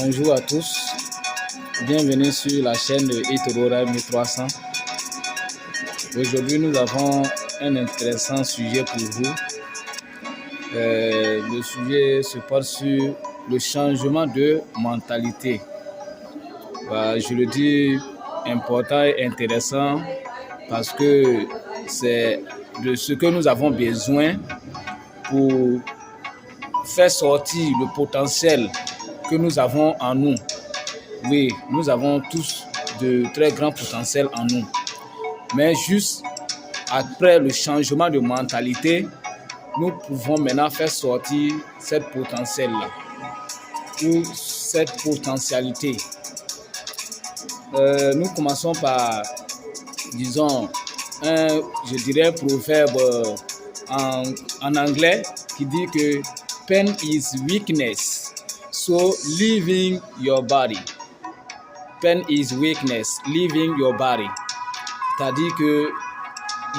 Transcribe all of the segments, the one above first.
Bonjour à tous, bienvenue sur la chaîne de Etorora 1300. Aujourd'hui, nous avons un intéressant sujet pour vous. Le sujet se porte sur le changement de mentalité. Je le dis important et intéressant parce que c'est de ce que nous avons besoin pour faire sortir le potentiel que nous avons en nous. Oui, nous avons tous de très grands potentiels en nous. Mais juste après le changement de mentalité, nous pouvons maintenant faire sortir cette potentiel-là ou cette potentialité. Nous commençons par, disons, je dirais un proverbe en anglais qui dit que pain is weakness, so leaving your body. Pain is weakness, leaving your body. C'est-à-dire que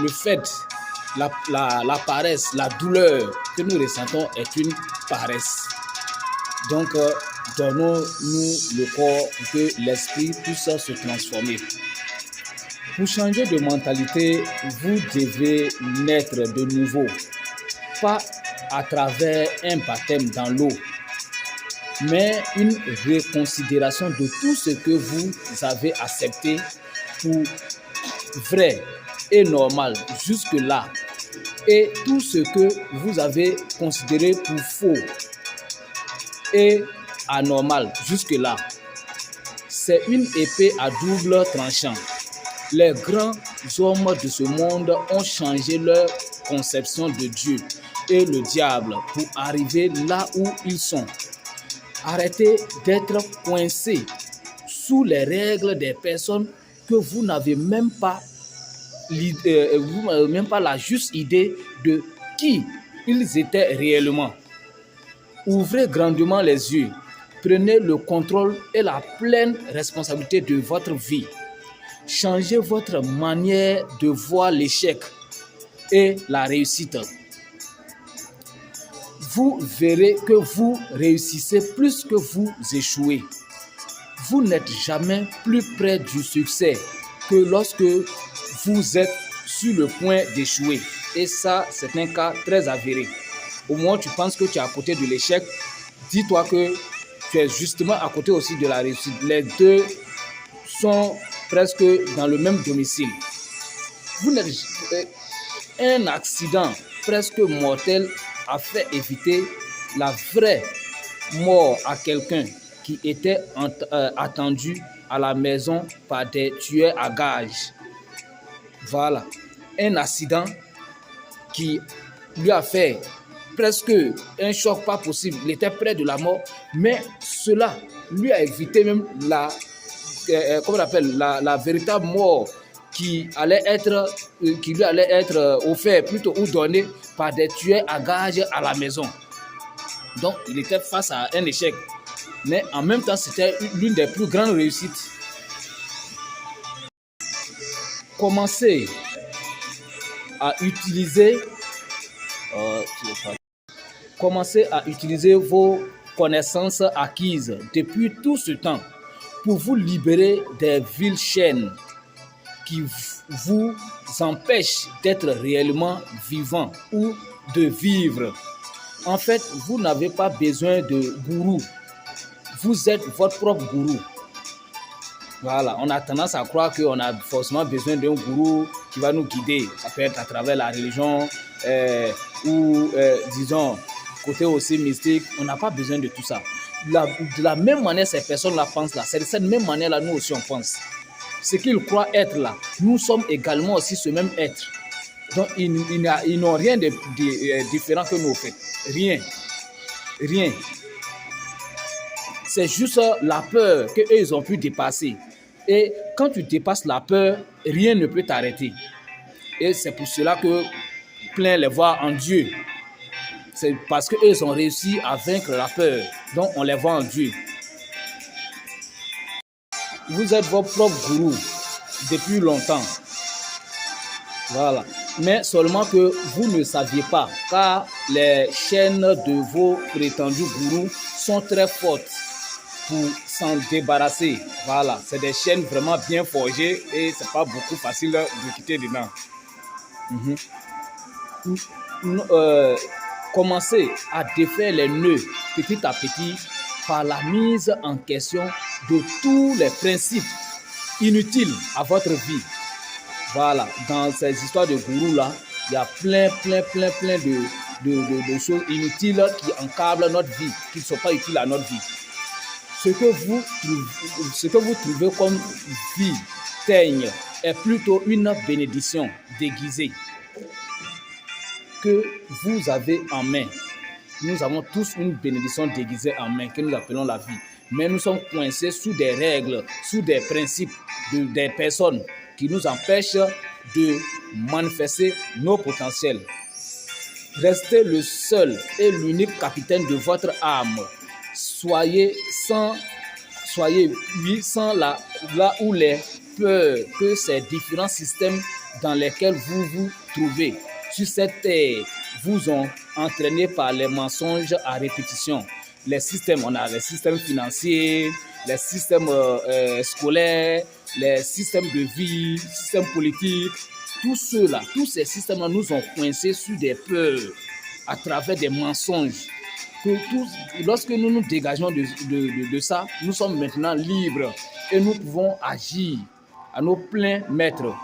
le fait, la paresse, la douleur que nous ressentons est une paresse. Donc, donnons-nous le corps pour que l'esprit puisse se transformer. Pour changer de mentalité, vous devez naître de nouveau, pas à travers un baptême dans l'eau, mais une reconsidération de tout ce que vous avez accepté pour vrai et normal jusque-là, et tout ce que vous avez considéré pour faux et anormal jusque-là. C'est une épée à double tranchant. Les grands hommes de ce monde ont changé leur conception de Dieu et le diable pour arriver là où ils sont. Arrêtez d'être coincés sous les règles des personnes que vous n'avez même pas la juste idée de qui ils étaient réellement. Ouvrez grandement les yeux. Prenez le contrôle et la pleine responsabilité de votre vie. Changez votre manière de voir l'échec et la réussite. Vous verrez que vous réussissez plus que vous échouez. Vous n'êtes jamais plus près du succès que lorsque vous êtes sur le point d'échouer. Et ça, c'est un cas très avéré. Au moins, tu penses que tu es à côté de l'échec. Dis-toi que tu es justement à côté aussi de la réussite. Les deux sont presque dans le même domicile. Un accident presque mortel a fait éviter la vraie mort à quelqu'un qui était attendu à la maison par des tueurs à gages. Voilà, un accident qui lui a fait presque un choc pas possible. Il était près de la mort, mais cela lui a évité même la véritable mort qui lui allait être offerte plutôt ou donnée par des tueurs à gages à la maison. Donc, il était face à un échec. Mais en même temps, c'était l'une des plus grandes réussites. Commencez à utiliser vos connaissances acquises depuis tout ce temps pour vous libérer des viles chaînes qui vous empêchent d'être réellement vivant ou de vivre. En fait, vous n'avez pas besoin de gourou. Vous êtes votre propre gourou. Voilà, on a tendance à croire qu'on a forcément besoin d'un gourou qui va nous guider. Ça peut être à travers la religion ou, disons, côté aussi mystique. On n'a pas besoin de tout ça. De la même manière, ces personnes-là pensent là. C'est de cette même manière-là, nous aussi, on pense. Ce qu'ils croient être là, nous sommes également aussi ce même être. Donc, ils n'ont rien de différent que nous, en fait. Rien. C'est juste la peur qu'eux, ils ont pu dépasser. Et quand tu dépasses la peur, rien ne peut t'arrêter. Et c'est pour cela que plein les voient en Dieu. C'est parce qu'eux, ils ont réussi à vaincre la peur. Donc, on les voit en Dieu. Vous êtes votre propre gourou depuis longtemps. Voilà. Mais seulement que vous ne saviez pas, car les chaînes de vos prétendus gourous sont très fortes. pour s'en débarrasser. Voilà, c'est des chaînes vraiment bien forgées et c'est pas beaucoup facile de quitter dedans. Commencez à défaire les nœuds petit à petit par la mise en question de tous les principes inutiles à votre vie. Voilà, dans ces histoires de gourous là, il y a plein de choses inutiles qui encablent notre vie, qui ne sont pas utiles à notre vie. Ce que vous trouvez comme vie teigne est plutôt une bénédiction déguisée que vous avez en main. Nous avons tous une bénédiction déguisée en main que nous appelons la vie. Mais nous sommes coincés sous des règles, sous des principes des personnes qui nous empêchent de manifester nos potentiels. Restez le seul et l'unique capitaine de votre âme. Soyez sans là où les peurs que ces différents systèmes dans lesquels vous vous trouvez sur cette terre vous ont entraîné par les mensonges à répétition. Les systèmes, on a les systèmes financiers, les systèmes scolaires, les systèmes de vie, systèmes politiques, tous ces systèmes-là nous ont coincés sur des peurs à travers des mensonges. Lorsque nous nous dégageons de ça, nous sommes maintenant libres et nous pouvons agir à nos pleins maîtres.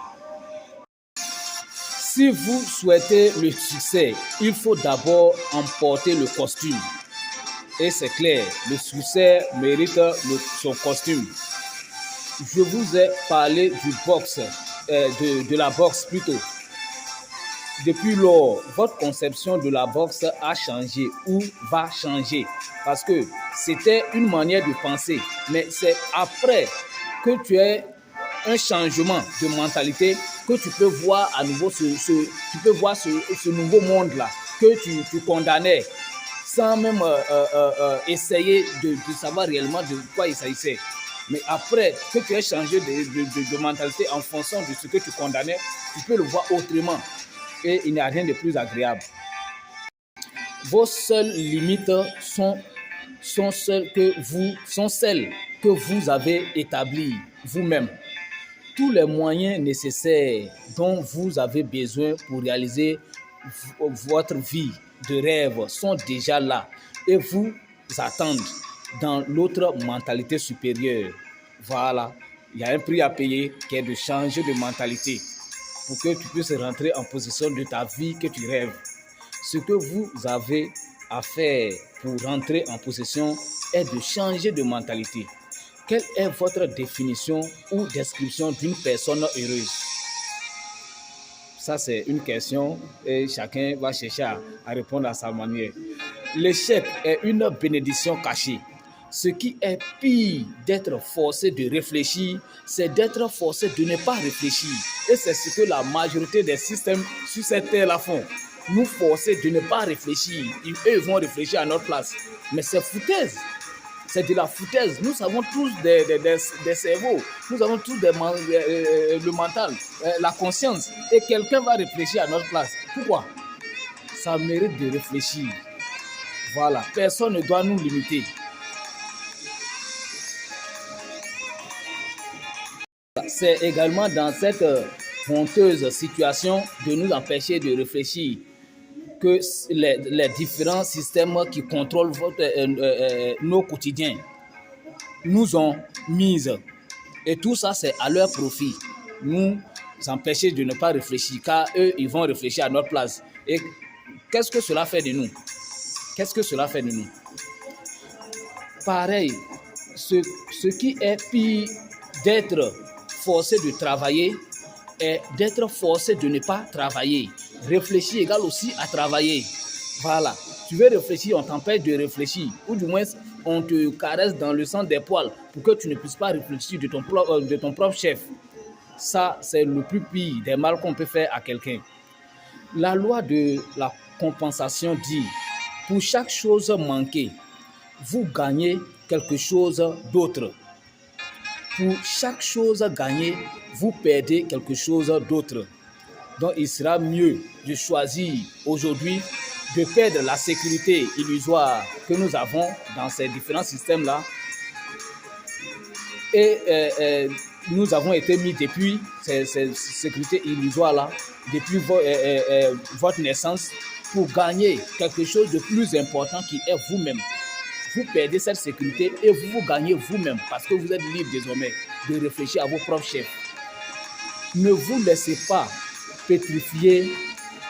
Si vous souhaitez le succès, il faut d'abord emporter le costume. Et c'est clair, le succès mérite son costume. Je vous ai parlé de la boxe plutôt. Depuis lors, votre conception de la boxe a changé ou va changer parce que c'était une manière de penser. Mais c'est après que tu as un changement de mentalité que tu peux voir à nouveau ce nouveau monde-là que tu condamnais sans même essayer de savoir réellement de quoi il s'agissait. Mais après que tu aies changé de mentalité en fonction de ce que tu condamnais, tu peux le voir autrement. Et il n'y a rien de plus agréable. Vos seules limites sont celles que vous avez établies vous-même. Tous les moyens nécessaires dont vous avez besoin pour réaliser votre vie de rêve sont déjà là et vous attendent dans l'autre mentalité supérieure. Voilà, il y a un prix à payer qui est de changer de mentalité pour que tu puisses rentrer en possession de ta vie que tu rêves. Ce que vous avez à faire pour rentrer en possession est de changer de mentalité. Quelle est votre définition ou description d'une personne heureuse? Ça, c'est une question et chacun va chercher à répondre à sa manière. L'échec est une bénédiction cachée. Ce qui est pire d'être forcé de réfléchir, c'est d'être forcé de ne pas réfléchir. Et c'est ce que la majorité des systèmes sur cette terre-là font. Nous forcer de ne pas réfléchir. Eux vont réfléchir à notre place. Mais c'est foutaise. C'est de la foutaise. Nous avons tous des cerveaux. Nous avons tous le mental, la conscience. Et quelqu'un va réfléchir à notre place. Pourquoi? Ça mérite de réfléchir. Voilà. Personne ne doit nous limiter. C'est également dans cette honteuse situation de nous empêcher de réfléchir que les différents systèmes qui contrôlent nos quotidiens nous ont mises. Et tout ça, c'est à leur profit. Nous empêcher de ne pas réfléchir, car eux, ils vont réfléchir à notre place. Et qu'est-ce que cela fait de nous? Qu'est-ce que cela fait de nous? Pareil, ce qui est pire d'être forcé de travailler est d'être forcé de ne pas travailler. Réfléchir égale aussi à travailler. Voilà. Tu veux réfléchir, on t'empêche de réfléchir. Ou du moins, on te caresse dans le sens des poils pour que tu ne puisses pas réfléchir de ton propre chef. Ça, c'est le plus pire des mal qu'on peut faire à quelqu'un. La loi de la compensation dit, pour chaque chose manquée, vous gagnez quelque chose d'autre. Pour chaque chose gagnée, vous perdez quelque chose d'autre. Donc, il sera mieux de choisir aujourd'hui de perdre la sécurité illusoire que nous avons dans ces différents systèmes-là Et nous avons été mis depuis ces sécurités illusoires-là, depuis votre naissance, pour gagner quelque chose de plus important qui est vous-même. Vous perdez cette sécurité et vous gagnez vous-même parce que vous êtes libre désormais de réfléchir à vos propres chefs. Ne vous laissez pas pétrifier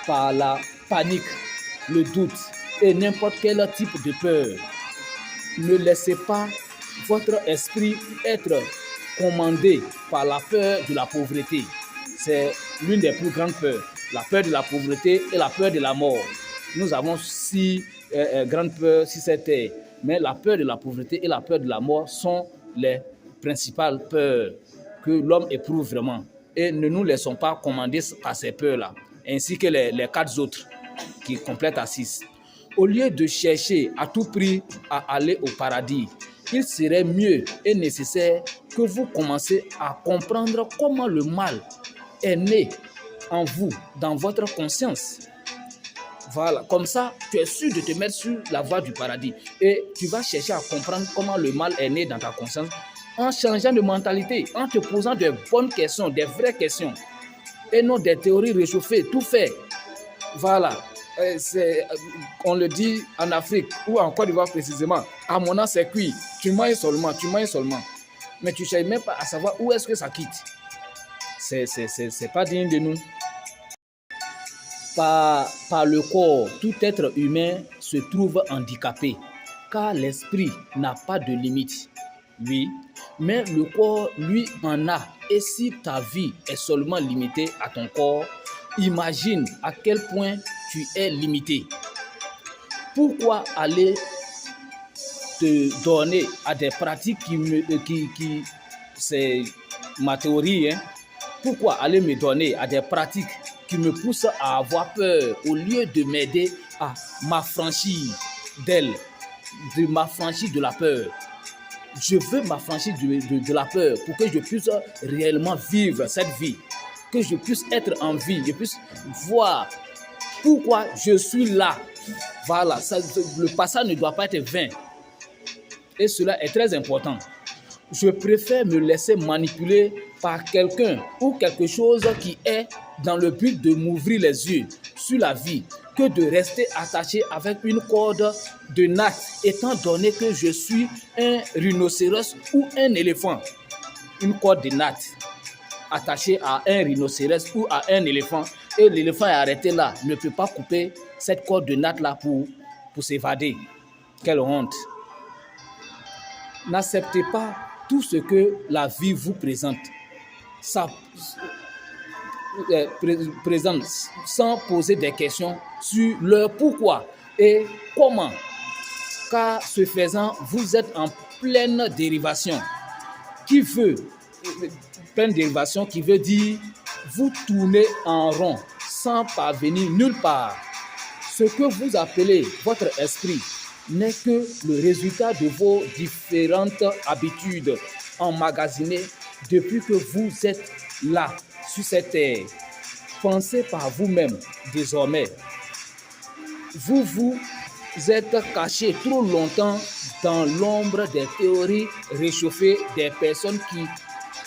par la panique, le doute et n'importe quel type de peur. Ne laissez pas votre esprit être commandé par la peur de la pauvreté. C'est l'une des plus grandes peurs. La peur de la pauvreté et la peur de la mort. Nous avons six grandes peurs sur cette terre. Mais la peur de la pauvreté et la peur de la mort sont les principales peurs que l'homme éprouve vraiment. Et ne nous laissons pas commander par ces peurs-là, ainsi que les quatre autres qui complètent à 6. Au lieu de chercher à tout prix à aller au paradis, il serait mieux et nécessaire que vous commenciez à comprendre comment le mal est né en vous, dans votre conscience. Voilà, comme ça, tu es sûr de te mettre sur la voie du paradis. Et tu vas chercher à comprendre comment le mal est né dans ta conscience en changeant de mentalité, en te posant de bonnes questions, des vraies questions. Et non des théories réchauffées, tout fait. Voilà. On le dit en Afrique ou en Côte d'Ivoire précisément. À mon âge, c'est cuit. Tu manges seulement. Mais tu ne cherches même pas à savoir où est-ce que ça quitte. C'est pas digne de nous. Par le corps, tout être humain se trouve handicapé, car l'esprit n'a pas de limite. Oui, mais le corps, lui, en a. Et si ta vie est seulement limitée à ton corps, imagine à quel point tu es limité. Pourquoi aller te donner à des pratiques c'est ma théorie, hein? Pourquoi aller me donner à des pratiques qui me poussent à avoir peur au lieu de m'aider à m'affranchir d'elle, de m'affranchir de la peur? Je veux m'affranchir de la peur pour que je puisse réellement vivre cette vie, que je puisse être en vie, je puisse voir pourquoi je suis là. Voilà, le passage ne doit pas être vain. Et cela est très important. Je préfère me laisser manipuler par quelqu'un ou quelque chose qui est dans le but de m'ouvrir les yeux sur la vie que de rester attaché avec une corde de natte, étant donné que je suis un rhinocéros ou un éléphant. Une corde de natte attachée à un rhinocéros ou à un éléphant, et l'éléphant est arrêté là, ne peut pas couper cette corde de natte là pour s'évader. Quelle honte! N'acceptez pas tout ce que la vie vous présente. Ça présente sans poser des questions sur leur pourquoi et comment. Car ce faisant, vous êtes en pleine dérivation. Pleine dérivation qui veut dire vous tournez en rond sans parvenir nulle part. Ce que vous appelez votre esprit n'est que le résultat de vos différentes habitudes emmagasinées depuis que vous êtes là, sur cette terre. Pensez par vous-même désormais. Vous êtes caché trop longtemps dans l'ombre des théories réchauffées des personnes qui,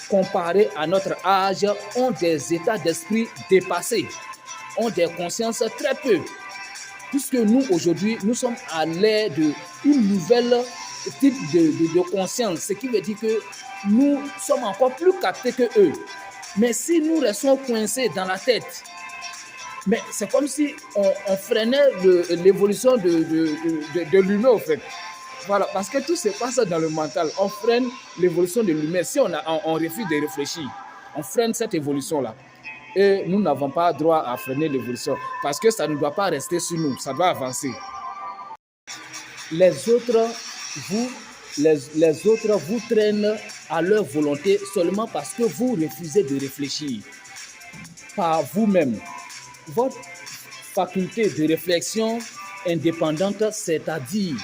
comparées à notre âge, ont des états d'esprit dépassés, ont des consciences très peu. Puisque nous, aujourd'hui, nous sommes à l'ère d'une nouvelle type de conscience, ce qui veut dire que nous sommes encore plus captés que eux. Mais si nous restons coincés dans la tête, mais c'est comme si on freinait l'évolution de l'humain, en fait. Voilà, parce que tout se passe dans le mental. On freine l'évolution de l'humain. Si on refuse de réfléchir, on freine cette évolution-là. Et nous n'avons pas droit à freiner l'évolution parce que ça ne doit pas rester sur nous, ça doit avancer. Les autres vous traînent à leur volonté seulement parce que vous refusez de réfléchir par vous-même. Votre faculté de réflexion indépendante, c'est-à-dire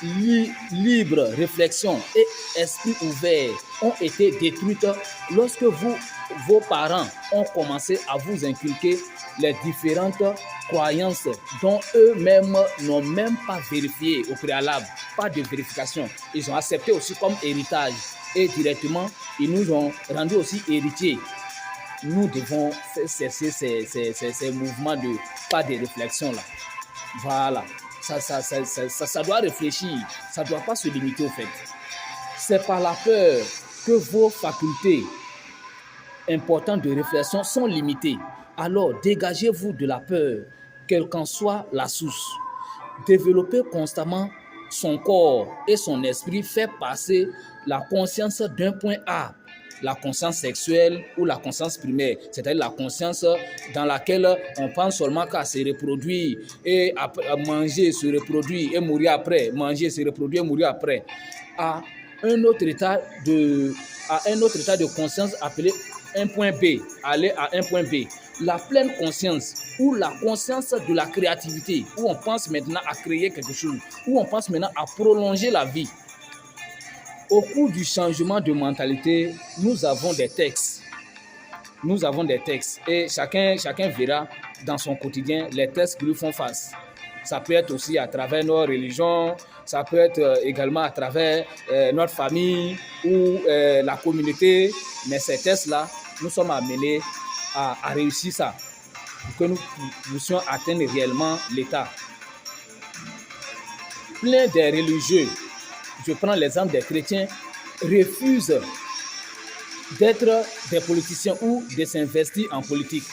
libre réflexion et esprit ouvert ont été détruites lorsque vos parents ont commencé à vous inculquer les différentes croyances dont eux-mêmes n'ont même pas vérifié au préalable, pas de vérification. Ils ont accepté aussi comme héritage et directement, ils nous ont rendu aussi héritiers. Nous devons cesser ces mouvements de pas de réflexion là. Voilà. Ça doit réfléchir, ça ne doit pas se limiter au fait. C'est par la peur que vos facultés importantes de réflexion sont limitées. Alors, dégagez-vous de la peur, quelle qu'en soit la source. Développer constamment son corps et son esprit fait passer la conscience d'un point A, la conscience sexuelle ou la conscience primaire, c'est-à-dire la conscience dans laquelle on pense seulement qu'à se reproduire et à manger, se reproduire et mourir après, manger, se reproduire et mourir après, à un autre état de conscience appelé un point B, aller à un point B. La pleine conscience ou la conscience de la créativité, où on pense maintenant à créer quelque chose, où on pense maintenant à prolonger la vie. Au cours du changement de mentalité, nous avons des textes. Nous avons des textes et chacun verra dans son quotidien les textes qui lui font face. Ça peut être aussi à travers nos religions, ça peut être également à travers notre famille ou la communauté. Mais ces textes-là, nous sommes amenés à réussir ça, pour que nous puissions atteindre réellement l'état. Plein des religieux, je prends l'exemple des chrétiens, refusent d'être des politiciens ou de s'investir en politique.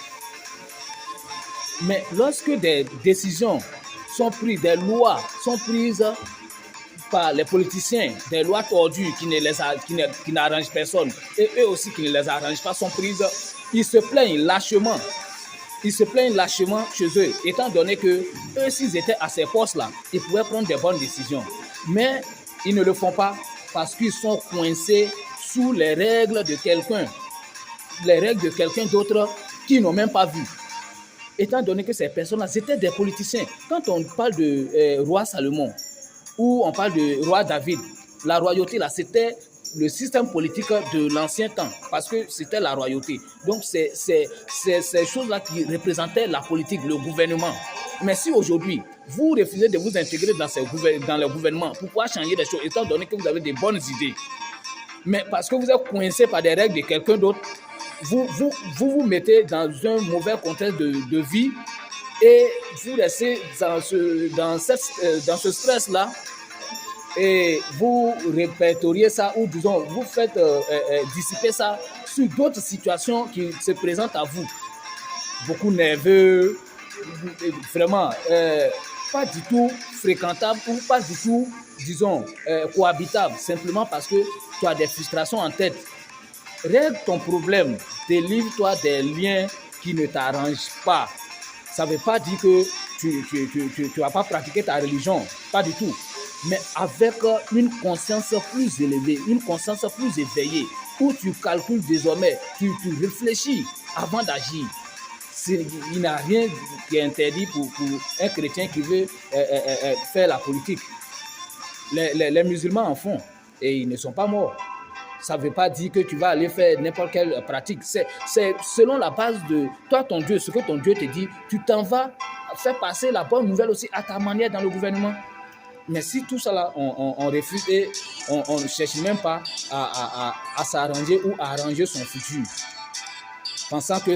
Mais lorsque des décisions sont prises, des lois sont prises par les politiciens, des lois tordues qui n'arrangent personne, et eux aussi qui ne les arrangent pas, sont prises, ils se plaignent lâchement. Ils se plaignent lâchement chez eux, étant donné que eux, s'ils étaient à ces postes-là, ils pouvaient prendre des bonnes décisions. Mais ils ne le font pas parce qu'ils sont coincés sous les règles de quelqu'un d'autre qu'ils n'ont même pas vu. Étant donné que ces personnes-là, c'était des politiciens. Quand on parle de roi Salomon ou on parle de roi David, la royauté, là, c'était le système politique de l'ancien temps, parce que c'était la royauté. Donc, c'est ces choses-là qui représentaient la politique, le gouvernement. Mais si aujourd'hui, vous refusez de vous intégrer dans le gouvernement pour pouvoir changer les choses, étant donné que vous avez des bonnes idées, mais parce que vous êtes coincé par des règles de quelqu'un d'autre, vous mettez dans un mauvais contexte de vie et vous restez dans ce stress-là et vous répertoriez ça ou disons, vous faites dissiper ça sur d'autres situations qui se présentent à vous. Beaucoup nerveux, vraiment pas du tout fréquentable ou pas du tout, disons, cohabitable, simplement parce que tu as des frustrations en tête. Règle ton problème, délivre-toi des liens qui ne t'arrangent pas. Ça ne veut pas dire que tu vas pas pratiquer ta religion, pas du tout. Mais avec une conscience plus élevée, une conscience plus éveillée, où tu calcules désormais, tu réfléchis avant d'agir. Il n'y a rien qui est interdit pour un chrétien qui veut faire la politique. Les musulmans en font et ils ne sont pas morts. Ça ne veut pas dire que tu vas aller faire n'importe quelle pratique. C'est selon la base de toi, ton Dieu, ce que ton Dieu te dit, tu t'en vas faire passer la bonne nouvelle aussi à ta manière dans le gouvernement. Mais si tout ça là, on refuse et on ne cherche même pas à s'arranger ou à arranger son futur, pensant que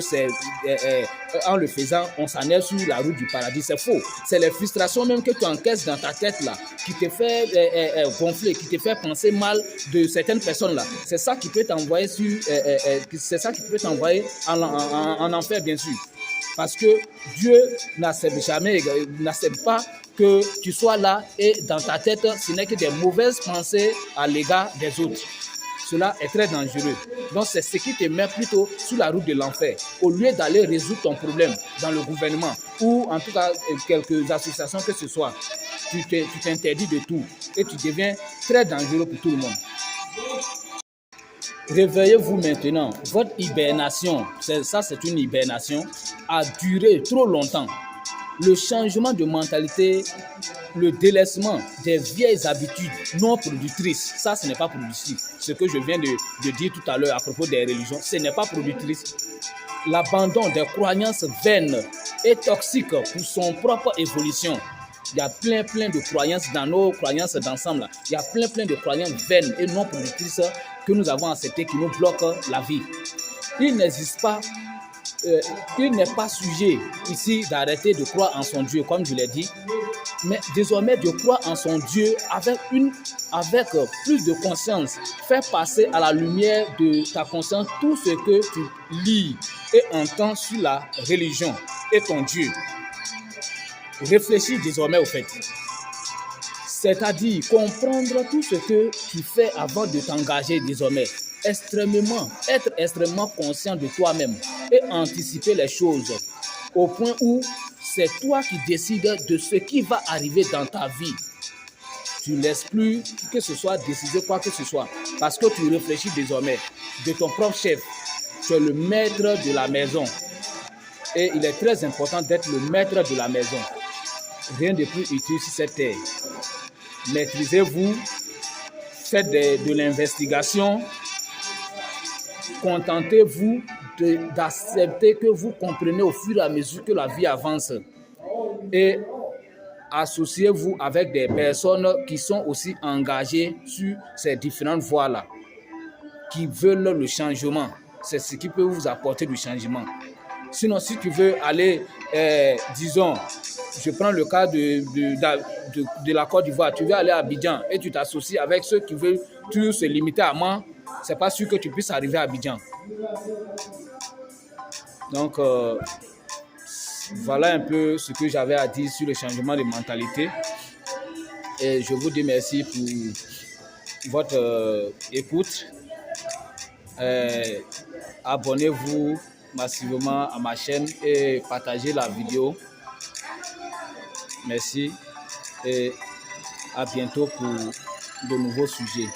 en le faisant, on s'en est sur la route du paradis. C'est faux. C'est les frustrations même que tu encaisses dans ta tête là, qui te fait gonfler, qui te fait penser mal de certaines personnes là. C'est ça qui peut t'envoyer en enfer, bien sûr. Parce que Dieu n'accepte pas que tu sois là et dans ta tête, ce n'est que des mauvaises pensées à l'égard des autres. Cela est très dangereux. Donc, c'est ce qui te met plutôt sur la route de l'enfer. Au lieu d'aller résoudre ton problème dans le gouvernement ou en tout cas quelques associations que ce soit, tu t'interdis de tout et tu deviens très dangereux pour tout le monde. Réveillez-vous maintenant. Votre hibernation, c'est une hibernation, a duré trop longtemps. le changement de mentalité, le délaissement des vieilles habitudes non productrices, ça ce n'est pas productif. Ce que je viens de dire tout à l'heure à propos des religions, ce n'est pas productrice. L'abandon des croyances vaines et toxiques pour son propre évolution. Il y a plein de croyances dans nos croyances d'ensemble. Il y a plein de croyances vaines et non productrices que nous avons acceptées qui nous bloquent la vie. Il n'existe pas, il n'est pas sujet ici d'arrêter de croire en son Dieu, comme je l'ai dit, mais désormais de croire en son Dieu avec plus de conscience. Fais passer à la lumière de ta conscience tout ce que tu lis et entends sur la religion et ton Dieu. Réfléchis désormais au fait. C'est-à-dire comprendre tout ce que tu fais avant de t'engager désormais. Être extrêmement conscient de toi-même et anticiper les choses au point où c'est toi qui décides de ce qui va arriver dans ta vie. Tu ne laisses plus que ce soit décider quoi que ce soit parce que tu réfléchis désormais de ton propre chef. Tu es le maître de la maison et il est très important d'être le maître de la maison. Rien de plus utile sur cette terre. Maîtrisez-vous, faites de l'investigation, contentez-vous d'accepter que vous comprenez au fur et à mesure que la vie avance et associez-vous avec des personnes qui sont aussi engagées sur ces différentes voies-là, qui veulent le changement. C'est ce qui peut vous apporter du changement. Sinon, si tu veux aller, disons, je prends le cas de la Côte d'Ivoire, tu veux aller à Abidjan et tu t'associes avec ceux qui veulent toujours se limiter à moi, c'est pas sûr que tu puisses arriver à Abidjan. Donc, voilà un peu ce que j'avais à dire sur le changement de mentalité. Et je vous dis merci pour votre écoute. Abonnez-vous massivement à ma chaîne et partagez la vidéo. Merci et à bientôt pour de nouveaux sujets.